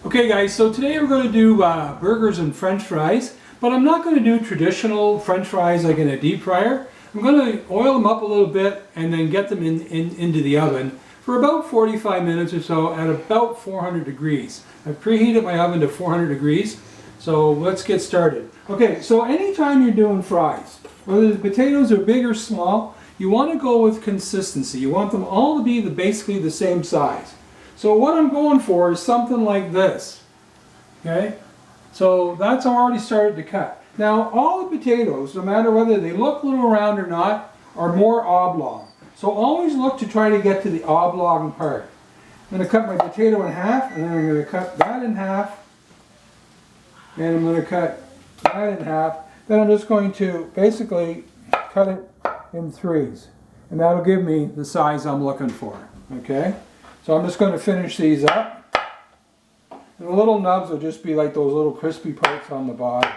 Okay guys, so today we're going to do burgers and french fries, but I'm not going to do traditional french fries like in a deep fryer. I'm going to oil them up a little bit and then get them into the oven for about 45 minutes or so at about 400 degrees. I've preheated my oven to 400 degrees, so let's get started. Okay, so anytime you're doing fries, whether the potatoes are big or small, you want to go with consistency. You want them all to be basically the same size. So what I'm going for is something like this. Okay, so that's already started to cut. Now all the potatoes, no matter whether they look little round or not, are more oblong. So always look to try to get to the oblong part. I'm going to cut my potato in half, and then I'm going to cut that in half, and I'm going to cut that in half. Then I'm just going to basically cut it in threes, and that'll give me the size I'm looking for. Okay. So I'm just going to finish these up. And the little nubs will just be like those little crispy parts on the bottom.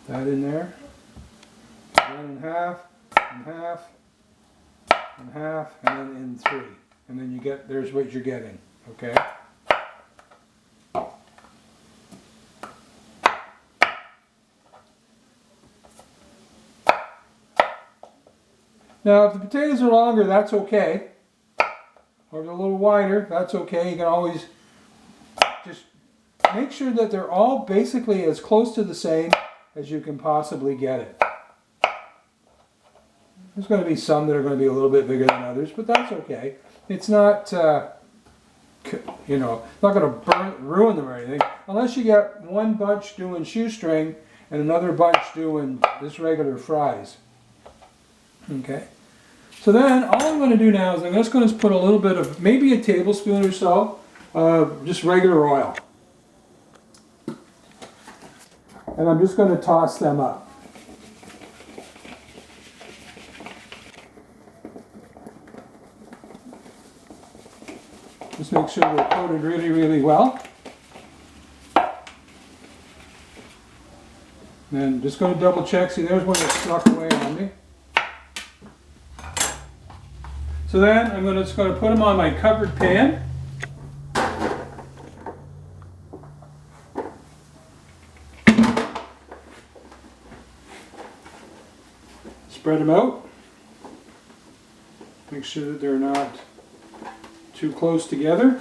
That in there. That in half, and half, and half, and then in three. And then you get, there's what you're getting. Okay? Now if the potatoes are longer, that's okay. Or if they're a little wider, that's okay. You can always just make sure that they're all basically as close to the same as you can possibly get it. There's going to be some that are going to be a little bit bigger than others, but that's okay. It's not, you know, not going to ruin them or anything. Unless you get one bunch doing shoestring and another bunch doing just regular fries. Okay, so then all I'm going to do now is I'm just going to put a little bit of, maybe a tablespoon or so, just regular oil. And I'm just going to toss them up. Just make sure they're coated really, really well. And just going to double check. See, there's one that snuck away on me. So then I'm just going to put them on my covered pan. Spread them out. Make sure that they're not too close together.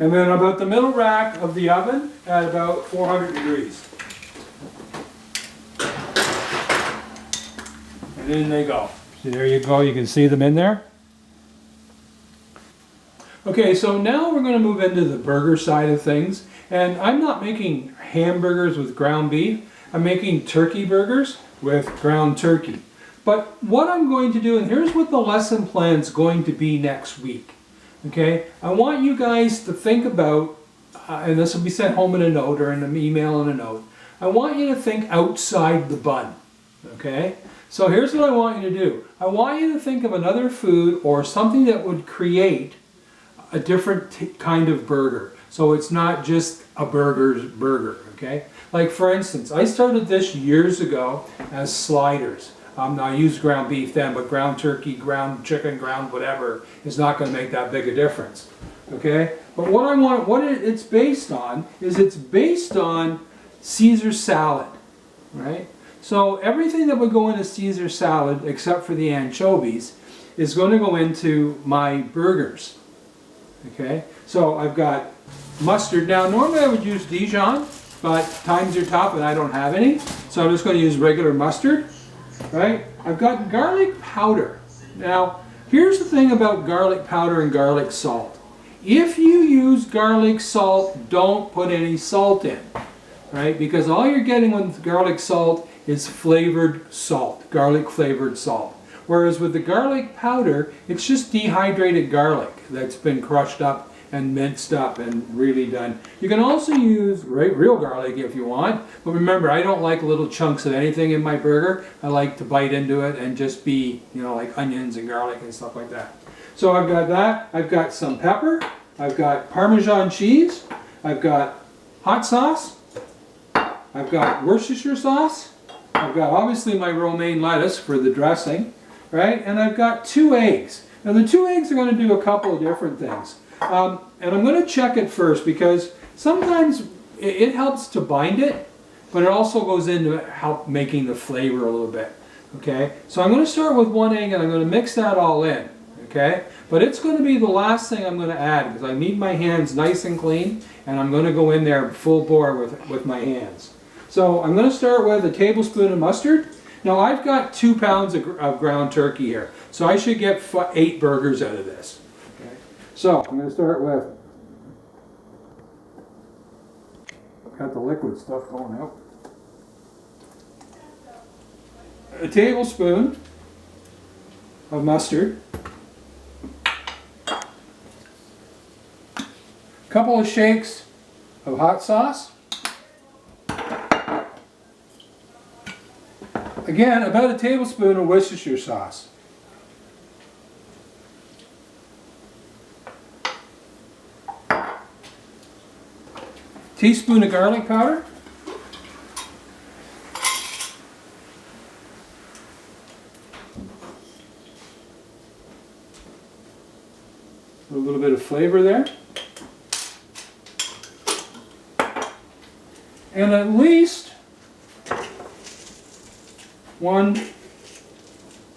And then about the middle rack of the oven at about 400 degrees. And in they go. See, there you go, you can see them in there. Okay, so now we're going to move into the burger side of things. And I'm not making hamburgers with ground beef. I'm making turkey burgers with ground turkey. But what I'm going to do, and here's what the lesson plan is going to be next week. Okay, I want you guys to think about, and this will be sent home in a note or in an email and a note. I want you to think outside the bun. Okay? So here's what I want you to do. I want you to think of another food or something that would create a different kind of burger. So it's not just a burger's burger, okay? Like for instance, I started this years ago as sliders. I used ground beef then, but ground turkey, ground chicken, ground whatever is not going to make that big a difference, okay? But what I want, what it's based on is it's based on Caesar salad, right? So everything that would go into Caesar salad, except for the anchovies, is going to go into my burgers. Okay, so I've got mustard. Now normally I would use Dijon, but times are tough and I don't have any, so I'm just going to use regular mustard. Right? I've got garlic powder. Now here's the thing about garlic powder and garlic salt. If you use garlic salt, don't put any salt in. Right? Because all you're getting with garlic salt is flavored salt, garlic flavored salt. Whereas with the garlic powder, it's just dehydrated garlic that's been crushed up and minced up and really done. You can also use real garlic if you want, but remember, I don't like little chunks of anything in my burger. I like to bite into it and just be, you know, like onions and garlic and stuff like that. So I've got that. I've got some pepper. I've got Parmesan cheese. I've got hot sauce. I've got Worcestershire sauce. I've got obviously my romaine lettuce for the dressing. right? And I've got 2 eggs. Now the 2 eggs are going to do a couple of different things. And I'm going to check it first because sometimes it helps to bind it, but it also goes into help making the flavor a little bit. Okay, so I'm going to start with 1 egg and I'm going to mix that all in. Okay, but it's going to be the last thing I'm going to add because I need my hands nice and clean, and I'm going to go in there full bore with my hands. So I'm going to start with a tablespoon of mustard. Now I've got 2 pounds of ground turkey here, so I should get 8 burgers out of this. Okay, so I'm going to start with, got the liquid stuff going out. A tablespoon of mustard. Couple of shakes of hot sauce. Again, about a tablespoon of Worcestershire sauce. Teaspoon of garlic powder. A little bit of flavor there. And at least 1,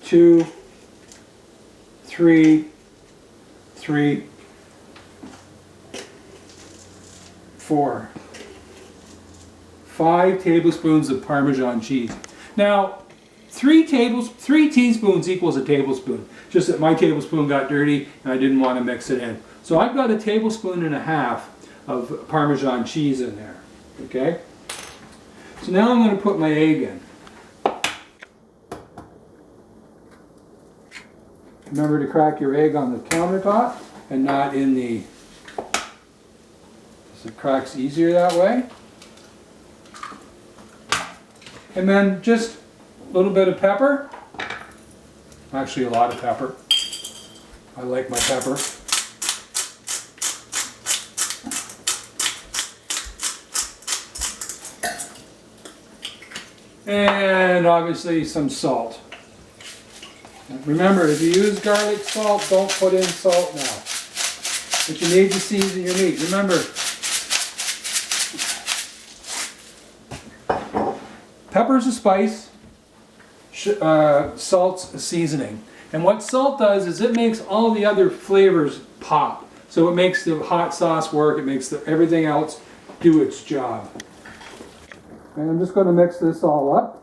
2, 3, 4, 5 tablespoons of Parmesan cheese. Now, 3 teaspoons equals a tablespoon. Just that my tablespoon got dirty and I didn't want to mix it in. So I've got a tablespoon and a half of Parmesan cheese in there. Okay? So now I'm going to put my egg in. Remember to crack your egg on the countertop and not in the... So it cracks easier that way. And then just a little bit of pepper. Actually a lot of pepper. I like my pepper. And obviously some salt. Remember, if you use garlic salt, don't put in salt now. But you need to season your meat. Remember, pepper's a spice, salt's a seasoning. And what salt does is it makes all the other flavors pop. So it makes the hot sauce work, it makes everything else do its job. And I'm just going to mix this all up.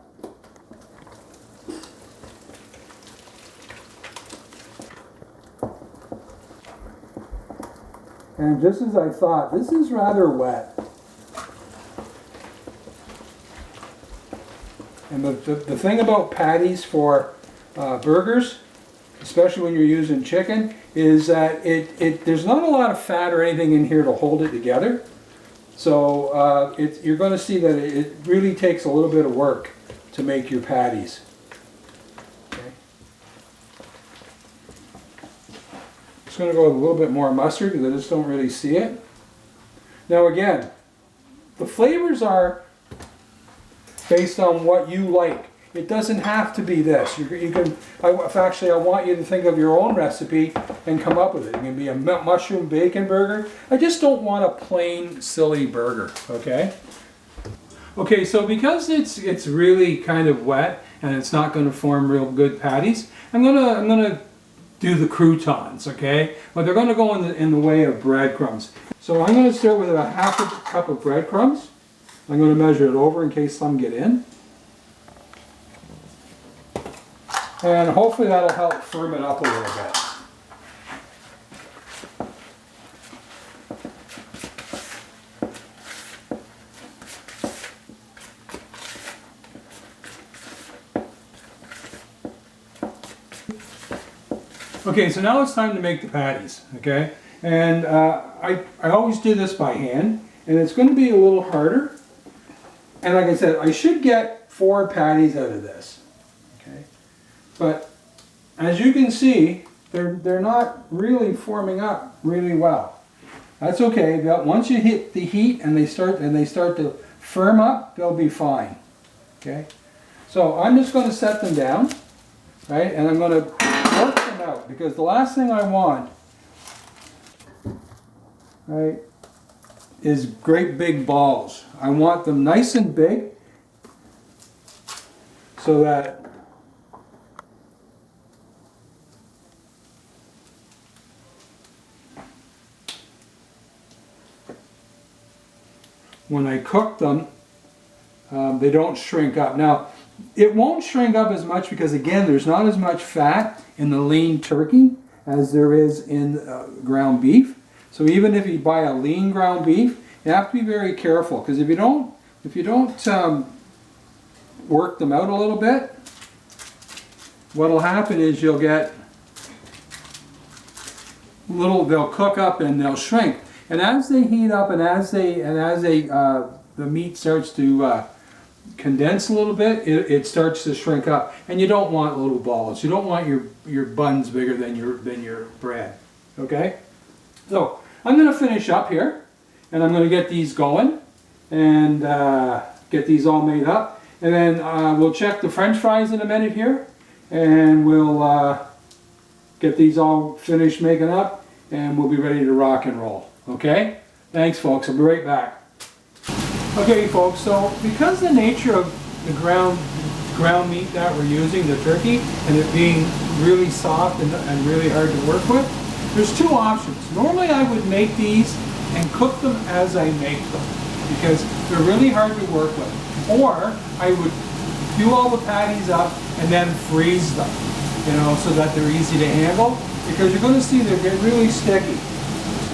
And just as I thought, this is rather wet. And the thing about patties for burgers, especially when you're using chicken, is that there's not a lot of fat or anything in here to hold it together. So you're going to see that it really takes a little bit of work to make your patties. Okay. Just going to go with a little bit more mustard because I just don't really see it. Now again, the flavors are based on what you like. It doesn't have to be this. You can. Actually, I want you to think of your own recipe and come up with it. It can be a mushroom bacon burger. I just don't want a plain, silly burger. Okay. Okay. So because it's really kind of wet and it's not going to form real good patties, I'm gonna do the croutons. Okay. But they're going to go in the way of breadcrumbs. So I'm going to start with about half a cup of breadcrumbs. I'm going to measure it over in case some get in. And hopefully that'll help firm it up a little bit. Okay, so now it's time to make the patties, okay? And I always do this by hand, and it's going to be a little harder. And like I said, I should get 4 patties out of this, okay? But as you can see, they're not really forming up really well. That's okay. Once you hit the heat and they start to firm up, they'll be fine. Okay. So I'm just going to set them down. right? And I'm going to work them out because the last thing I want, right, is great big balls. I want them nice and big so that when I cook them, they don't shrink up. Now, it won't shrink up as much because, again, there's not as much fat in the lean turkey as there is in ground beef. So even if you buy a lean ground beef, you have to be very careful because if you don't work them out a little bit, what'll happen is you'll get they'll cook up and they'll shrink. And as they heat up and as the meat starts to condense a little bit, it starts to shrink up. And you don't want little balls. You don't want your buns bigger than your bread. Okay? So I'm going to finish up here, and I'm going to get these going and get these all made up. And then we'll check the French fries in a minute here, and we'll get these all finished making up, and we'll be ready to rock and roll. Okay? Thanks, folks. I'll be right back. Okay, folks, so because the nature of the ground meat that we're using, the turkey, and it being really soft and really hard to work with, there's two options. Normally I would make these and cook them as I make them because they're really hard to work with. Or I would do all the patties up and then freeze them, so that they're easy to handle, because you're going to see they get really sticky.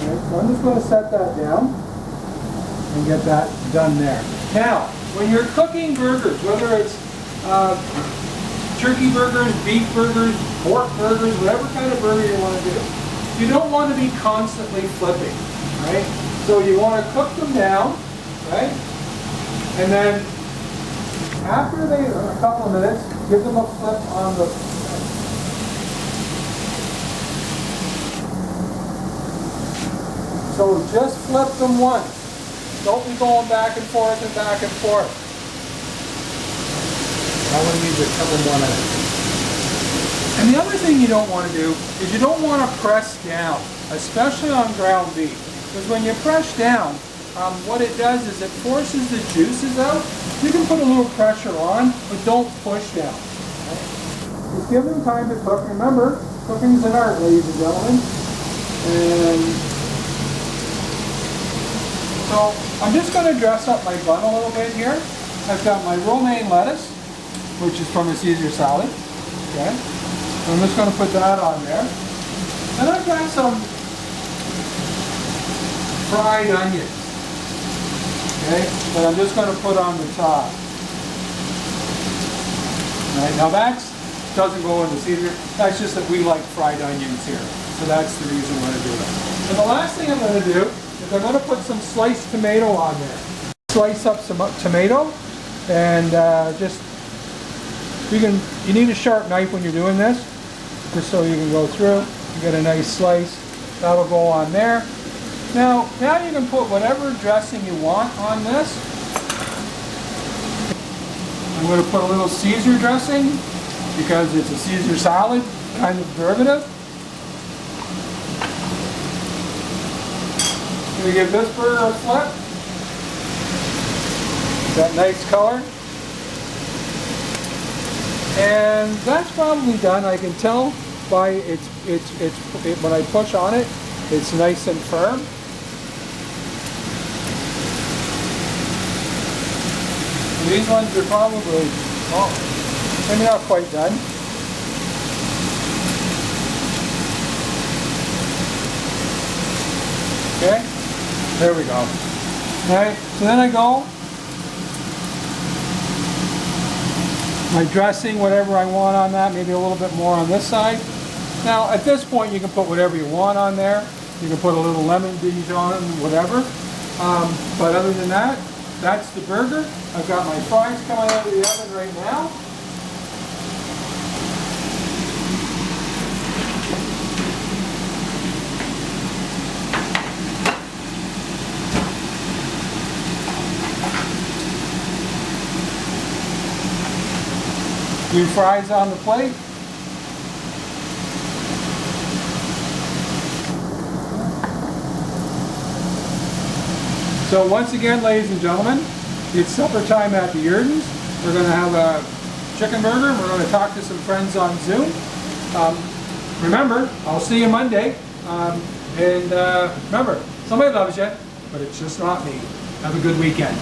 Okay, so I'm just going to set that down and get that done there. Now, when you're cooking burgers, whether it's turkey burgers, beef burgers, pork burgers, whatever kind of burger you want to do, you don't want to be constantly flipping, right? So you want to cook them down, right? And then after a couple of minutes, give them a flip on the So just flip them once. Don't be going back and forth and back and forth. I want to leave a couple more minutes. And the other thing you don't want to do is you don't want to press down, especially on ground beef. Because when you press down, what it does is it forces the juices out. You can put a little pressure on, but don't push down. Right? Just give them time to cook. Remember, cooking is an art, ladies and gentlemen. And so I'm just going to dress up my bun a little bit here. I've got my romaine lettuce, which is from a Caesar salad. Okay, I'm just going to put that on there. And I've got some fried onions. Okay, that I'm just going to put on the top. All right, now that doesn't go in the Caesar. That's just that we like fried onions here. So that's the reason we're going to do it. And the last thing I'm going to do is I'm going to put some sliced tomato on there. Slice up some tomato, and you need a sharp knife when you're doing this, just so you can go through. You get a nice slice. That'll go on there. Now you can put whatever dressing you want on this. I'm going to put a little Caesar dressing because it's a Caesar salad kind of derivative. We give this burger a flip. That nice color. And that's probably done. I can tell by when I push on it, it's nice and firm. And these ones are probably, maybe not quite done. Okay. There we go. Alright, so then I go, my dressing, whatever I want on that, maybe a little bit more on this side. Now at this point you can put whatever you want on there. You can put a little lemon Dijon, whatever. But other than that, that's the burger. I've got my fries coming out of the oven right now. New fries on the plate. So once again, ladies and gentlemen, it's supper time at the Yerdens. We're going to have a chicken burger, and we're going to talk to some friends on Zoom. Remember, I'll see you Monday. Remember, somebody loves you, but it's just not me. Have a good weekend.